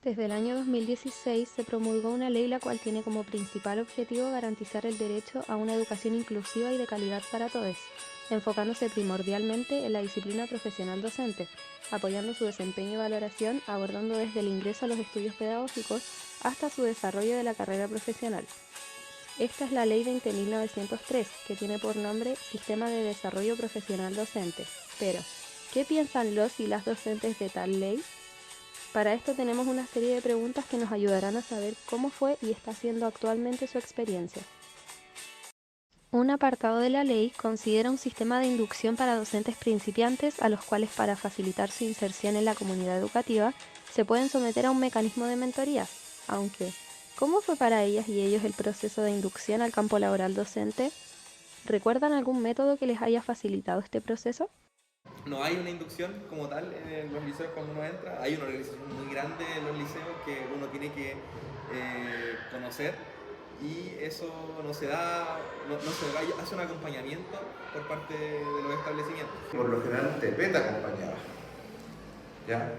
Desde el año 2016 se promulgó una ley la cual tiene como principal objetivo garantizar el derecho a una educación inclusiva y de calidad para todos, enfocándose primordialmente en la disciplina profesional docente, apoyando su desempeño y valoración, abordando desde el ingreso a los estudios pedagógicos hasta su desarrollo de la carrera profesional. Esta es la Ley 20.903, que tiene por nombre Sistema de Desarrollo Profesional Docente. Pero, ¿qué piensan los y las docentes de tal ley? Para esto tenemos una serie de preguntas que nos ayudarán a saber cómo fue y está siendo actualmente su experiencia. Un apartado de la ley considera un sistema de inducción para docentes principiantes a los cuales, para facilitar su inserción en la comunidad educativa, se pueden someter a un mecanismo de mentoría. Aunque, ¿cómo fue para ellas y ellos el proceso de inducción al campo laboral docente? ¿Recuerdan algún método que les haya facilitado este proceso? No hay una inducción como tal en los liceos cuando uno entra. Hay una organización muy grande en los liceos que uno tiene que conocer, y eso no se da, no se da, hace un acompañamiento por parte de los establecimientos. Por lo general UTP te acompañaba, ¿ya?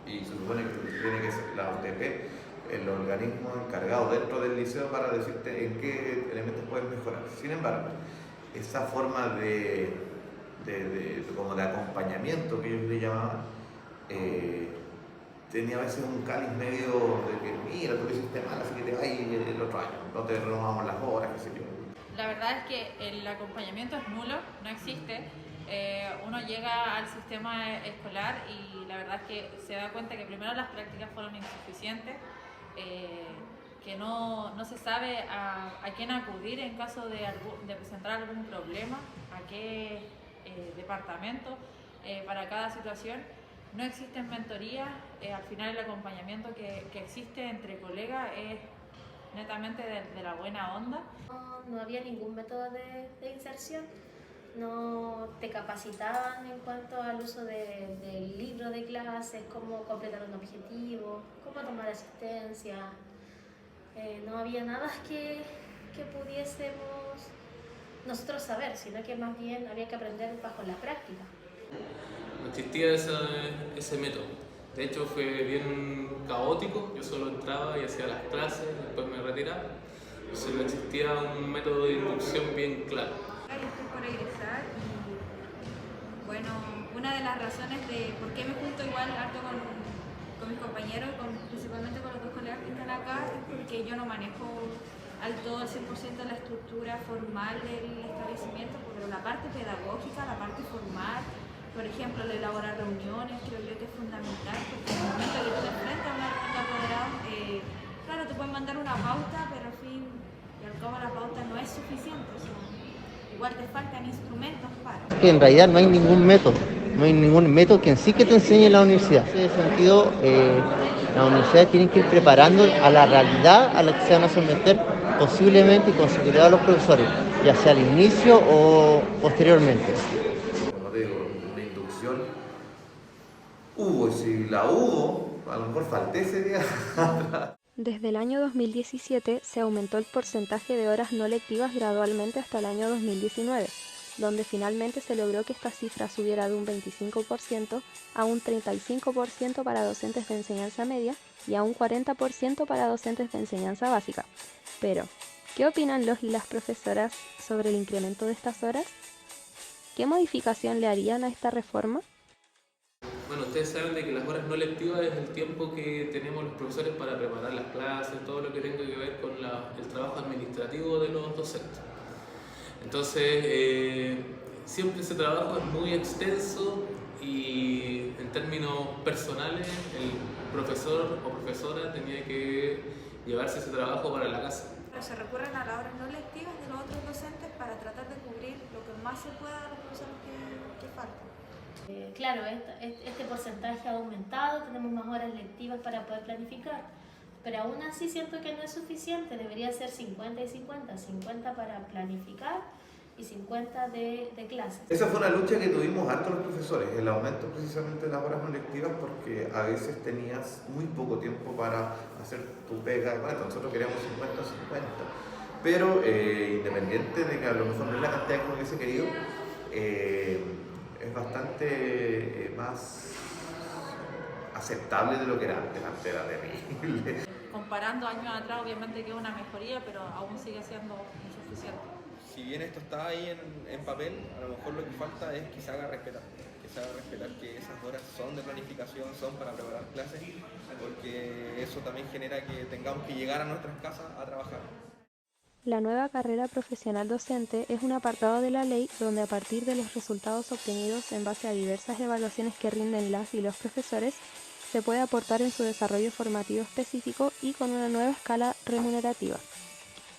Y se supone que tiene que ser la UTP el organismo encargado dentro del liceo para decirte en qué elementos puedes mejorar. Sin embargo, esa forma como de acompañamiento que ellos le llamaban, tenía a veces un cáliz medio de que mira, tú lo hiciste mal, así que te vas el otro año, no te renovamos las horas, qué sé yo. La verdad es que el acompañamiento es nulo, no existe. Uno llega al sistema escolar y la verdad es que se da cuenta que primero las prácticas fueron insuficientes, que no se sabe a quién acudir en caso de presentar algún problema, a qué departamento para cada situación. No existen mentorías, al final el acompañamiento que existe entre colegas es netamente de la buena onda. No había ningún método de inserción, no te capacitaban en cuanto al uso del libro de clases, cómo completar un objetivo, cómo tomar asistencia. No había nada que pudiésemos nosotros saber, sino que más bien había que aprender bajo la práctica. No existía ese método. De hecho fue bien caótico, yo solo entraba y hacía las clases, después me retiraba. Entonces no existía un método de inducción bien claro. Yo estoy por egresar y bueno, una de las razones de por qué me junto igual harto con mis compañeros, principalmente con los dos colegas que están acá, es porque yo no manejo al todo, al 100% la estructura formal del establecimiento, pero la parte pedagógica, la parte formal, por ejemplo, el elaborar reuniones, creo yo que es fundamental, porque en el momento que tú te enfrentas a una reunión de apoderados, claro, te pueden mandar una pauta, pero al fin y al cabo la pauta no es suficiente, o sea, igual te faltan instrumentos para. Que en realidad no hay ningún método que en sí que te enseñe la universidad. En ese sentido, las universidades tienen que ir preparando a la realidad a la que se van a someter posiblemente y con seguridad a los profesores, ya sea al inicio o posteriormente. Como te digo, una inducción hubo, y si la hubo, a lo mejor falté ese día. Desde el año 2017 se aumentó el porcentaje de horas no lectivas gradualmente hasta el año 2019, donde finalmente se logró que esta cifra subiera de un 25% a un 35% para docentes de enseñanza media y a un 40% para docentes de enseñanza básica. Pero, ¿qué opinan los y las profesoras sobre el incremento de estas horas? ¿Qué modificación le harían a esta reforma? Bueno, ustedes saben de que las horas no lectivas es el tiempo que tenemos los profesores para preparar las clases, todo lo que tenga que ver con el trabajo administrativo de los docentes. Entonces, siempre ese trabajo es muy extenso y en términos personales el profesor o profesora tenía que llevarse ese trabajo para la casa. Se recurren a las horas no lectivas de los otros docentes para tratar de cubrir lo que más se pueda a los profesores que faltan. Claro, este porcentaje ha aumentado, tenemos más horas lectivas para poder planificar, pero aún así siento que no es suficiente, debería ser 50 y 50, 50 para planificar y 50 de clases. Esa fue una lucha que tuvimos harto los profesores, el aumento precisamente de las horas no lectivas, porque a veces tenías muy poco tiempo para hacer tu pega. Bueno, nosotros queríamos 50-50, pero independiente de que a lo mejor no es la cantidad que uno hubiese querido, es bastante más aceptable de lo que era antes. Antes era terrible. Comparando años atrás, obviamente que es una mejoría, pero aún sigue siendo insuficiente. Si bien esto está ahí en papel, a lo mejor lo que falta es que se haga respetar. Que se haga respetar que esas horas son de planificación, son para preparar clases, porque eso también genera que tengamos que llegar a nuestras casas a trabajar. La nueva carrera profesional docente es un apartado de la ley donde a partir de los resultados obtenidos en base a diversas evaluaciones que rinden las y los profesores, se puede aportar en su desarrollo formativo específico y con una nueva escala remunerativa.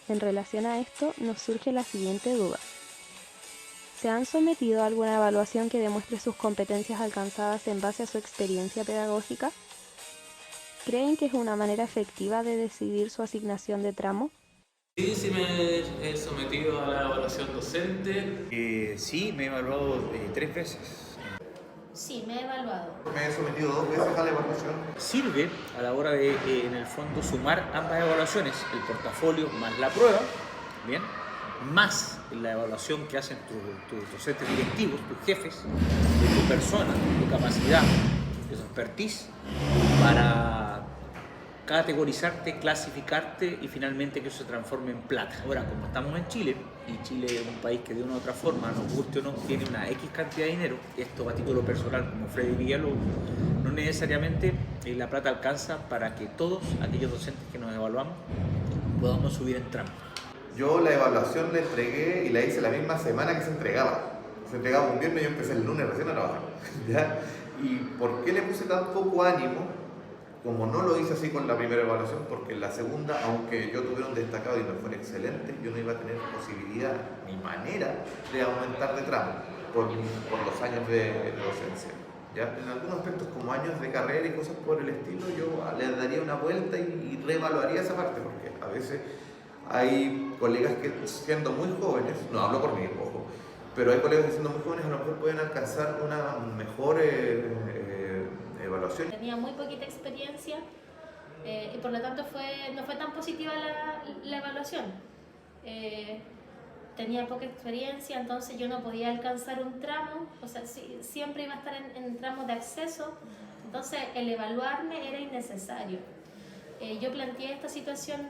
En relación a esto, nos surge la siguiente duda. ¿Se han sometido a alguna evaluación que demuestre sus competencias alcanzadas en base a su experiencia pedagógica? ¿Creen que es una manera efectiva de decidir su asignación de tramo? Sí, me he sometido a la evaluación docente. Sí, me he evaluado 3 veces. Sí, me he evaluado. Me he sometido 2 veces a la evaluación. Sirve a la hora de, en el fondo, sumar ambas evaluaciones, el portafolio más la prueba, ¿bien? Más la evaluación que hacen tus docentes directivos, tus jefes, de tu persona, tu capacidad, de tu expertise, para categorizarte, clasificarte y finalmente que eso se transforme en plata. Ahora, como estamos en Chile, y Chile es un país que de una u otra forma, nos guste o no, tiene una X cantidad de dinero, esto a título personal como Freddy Villalobos, no necesariamente la plata alcanza para que todos aquellos docentes que nos evaluamos podamos subir en tramo. Yo la evaluación la entregué y la hice la misma semana que se entregaba. Se entregaba un viernes y yo empecé el lunes recién a trabajar. ¿Ya? ¿Y por qué le puse tan poco ánimo? Como no lo hice así con la primera evaluación, porque en la segunda, aunque yo tuviera un destacado y me fuera excelente, yo no iba a tener posibilidad ni manera de aumentar de tramo por los años de docencia. ¿Ya? En algunos aspectos como años de carrera y cosas por el estilo, yo le daría una vuelta y reevaluaría esa parte, porque a veces hay colegas que siendo muy jóvenes, no hablo por mí, ojo, pero hay colegas que siendo muy jóvenes a lo mejor pueden alcanzar una mejor evaluación. Tenía muy poquita experiencia y por lo tanto no fue tan positiva la evaluación. Tenía poca experiencia, entonces yo no podía alcanzar un tramo, o sea, siempre iba a estar en tramos de acceso, entonces el evaluarme era innecesario. Yo planteé esta situación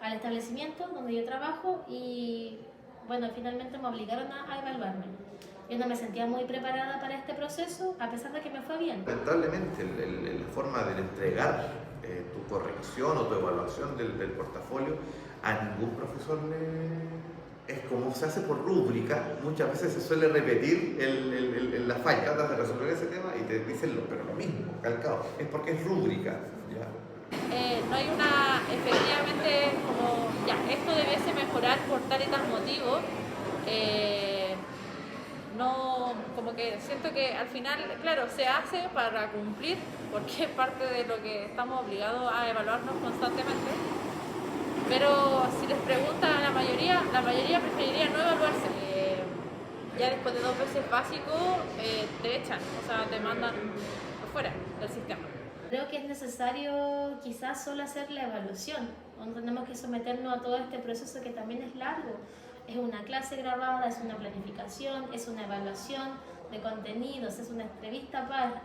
al establecimiento donde yo trabajo y bueno, finalmente me obligaron a evaluarme. Yo no me sentía muy preparada para este proceso, a pesar de que me fue bien. Lamentablemente, la forma de entregar tu corrección o tu evaluación del portafolio a ningún profesor es como se hace por rúbrica. Muchas veces se suele repetir la falla. Tratas de resolver ese tema y te dicen pero lo mismo, calcado. Es porque es rúbrica. ¿Ya? No hay una, efectivamente, como ya, esto debiese mejorar por tal y tal motivo. No, como que siento que al final, claro, se hace para cumplir, porque es parte de lo que estamos obligados a evaluarnos constantemente. Pero si les preguntan a la mayoría preferiría no evaluarse. Ya después de 2 veces básico te echan, o sea, te mandan por fuera del sistema. Creo que es necesario quizás solo hacer la evaluación, no tenemos que someternos a todo este proceso que también es largo. Es una clase grabada, es una planificación, es una evaluación de contenidos, es una entrevista par,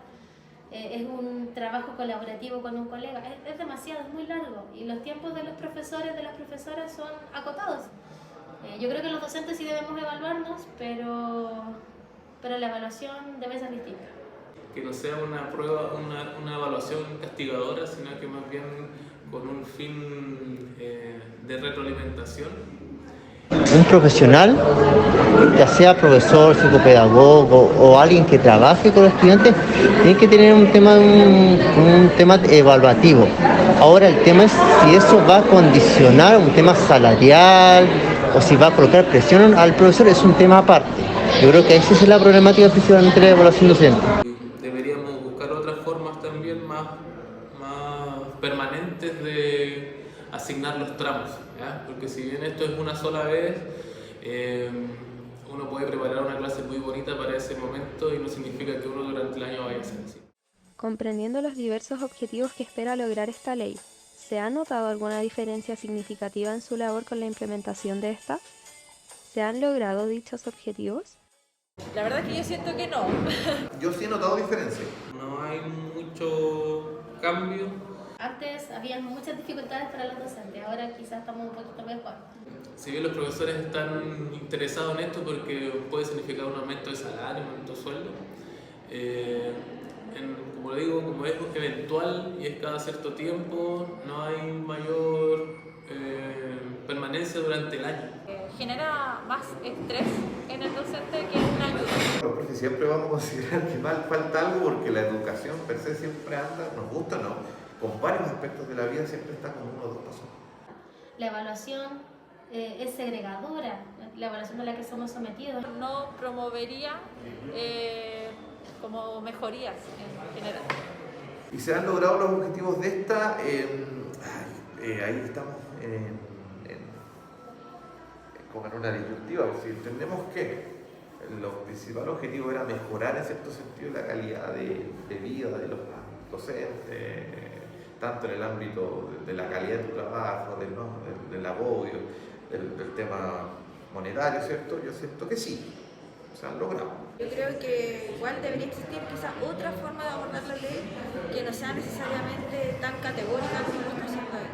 es un trabajo colaborativo con un colega. Es demasiado, es muy largo y los tiempos de los profesores, de las profesoras son acotados. Yo creo que los docentes sí debemos evaluarnos, pero la evaluación debe ser distinta. Que no sea una prueba, una evaluación castigadora, sino que más bien con un fin de retroalimentación. Un profesional, ya sea profesor, psicopedagogo o alguien que trabaje con los estudiantes, tiene que tener un tema evaluativo. Ahora el tema es si eso va a condicionar un tema salarial o si va a colocar presión al profesor, es un tema aparte. Yo creo que esa es la problemática principalmente de la evaluación docente. Deberíamos buscar otras formas también más permanentes de asignar los tramos, ¿ya? Porque si bien esto es una sola vez, uno puede preparar una clase muy bonita para ese momento y no significa que uno durante el año vaya a ser así. Comprendiendo los diversos objetivos que espera lograr esta ley, ¿se ha notado alguna diferencia significativa en su labor con la implementación de esta? ¿Se han logrado dichos objetivos? La verdad es que yo siento que no. Yo sí he notado diferencia. No hay mucho cambio. Antes había muchas dificultades para los docentes, ahora quizás estamos un poquito mejor. Si bien los profesores están interesados en esto porque puede significar un aumento de salario, un aumento de sueldo, como le digo, como es eventual y es cada cierto tiempo, no hay mayor permanencia durante el año. Genera más estrés en el docente que una ayuda. Los profes siempre vamos a considerar que falta algo porque la educación per se siempre anda, nos gusta o no, con varios aspectos de la vida siempre está como 1 o 2 pasos. La evaluación es segregadora, la evaluación a la que somos sometidos. No promovería como mejorías en general. Y se han logrado los objetivos de esta, ahí estamos como en una disyuntiva, si entendemos que el principal objetivo era mejorar en cierto sentido la calidad de vida de los docentes, tanto en el ámbito de la calidad de tu trabajo, del agobio, del tema monetario, ¿cierto? Yo siento que sí, se han logrado. Yo creo que igual debería existir quizás otra forma de abordar la ley que no sea necesariamente tan categórica como lo está haciendo hoy.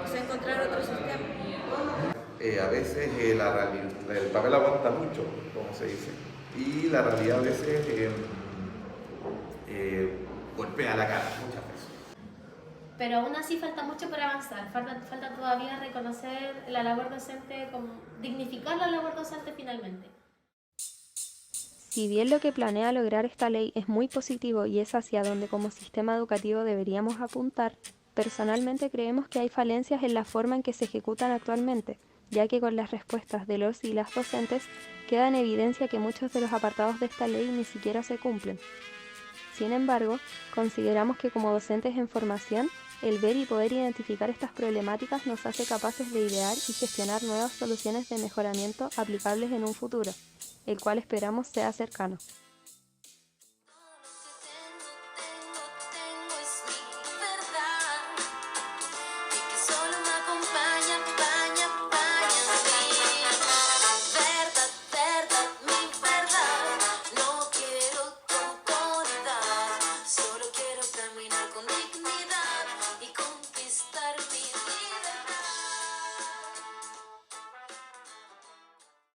O sea, encontrar otro sistema. A veces el papel aguanta mucho, como se dice, y la realidad a veces golpea la cara muchas veces. Pero aún así falta mucho por avanzar, falta todavía reconocer la labor docente, dignificar la labor docente finalmente. Si bien lo que planea lograr esta ley es muy positivo y es hacia donde como sistema educativo deberíamos apuntar, personalmente creemos que hay falencias en la forma en que se ejecutan actualmente, ya que con las respuestas de los y las docentes queda en evidencia que muchos de los apartados de esta ley ni siquiera se cumplen. Sin embargo, consideramos que como docentes en formación, el ver y poder identificar estas problemáticas nos hace capaces de idear y gestionar nuevas soluciones de mejoramiento aplicables en un futuro, el cual esperamos sea cercano.